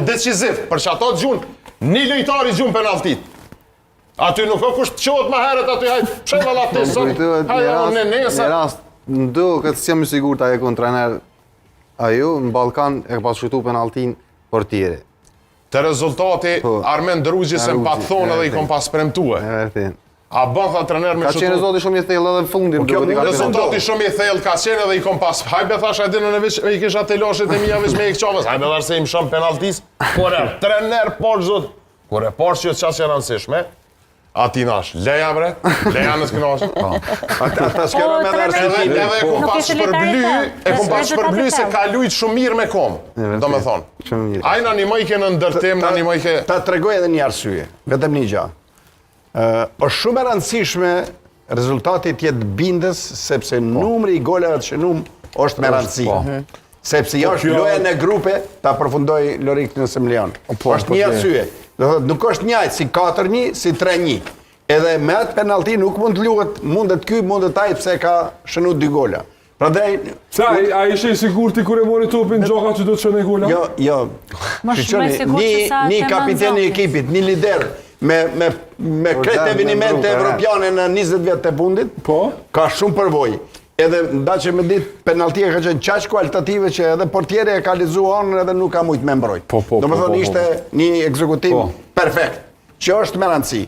Deciziv, për që ato të gjunë, një lojtari gjunë penaltit. Aty nuk o kusht qohet ma heret aty, hajtë, psheva la të sot, hajtë në nesër. Në rast, ndo, këtë si jam i sigur të aje kon trener, ajo në Balkan e ka pas shqytu penaltin për tjere. Të rezultati, Armen Drugji se më patë thonë edhe i kom pas premtue. A bën tha trener me ka qenë rezultati shumë i thellë edhe në fundin. Rezultati shumë i thellë ka qenë edhe i kom pas. Hajbe thash edhe në veç i kisha të loshit e mija veç me i këqovës. Hajbe thash se im shumë penaltis. Kore, trener por zot. Kore, por që qa që e rëndësishme. Ati nash, leja bre, leja në s'kënash. Ata s'kero me dërsi. Edhe e kom pas shpërbly se ka lujt shumë mirë me kom. Do me thonë. Ajna një mojke në ndërtim, në një mojke... Ta të regoj edhe një arsye, vetëm një gja. është shumë e rëndësishme rezultati tjetë bindës, sepse numri i goleve të shënum është me rëndësi. Sepse është loja në grupe, ta përfundoj Lorik në Semlian. është një arsye. Nuk është njajtë si 4-1, si 3-1. Edhe me atë penalti nuk mund të luhet, mundet ky, mundet ajtë, pse ka shënu 2 gola. Prandaj... A ishe i sigur ti kur e mori topin gjoka që do të shënë e gola? Jo. Një kapiteni i ekipit, një lider, me kretë evenimente evropiane në 20 vjetë të fundit, ka shumë përvoj. Edhe nda që me ditë penaltia ka qenë qaq kualitative që edhe portieri e ka lizu anën edhe nuk ka mujtë me mbrojt. Do më thonë ishte një ekzekutim perfekt, që është me rëndësi.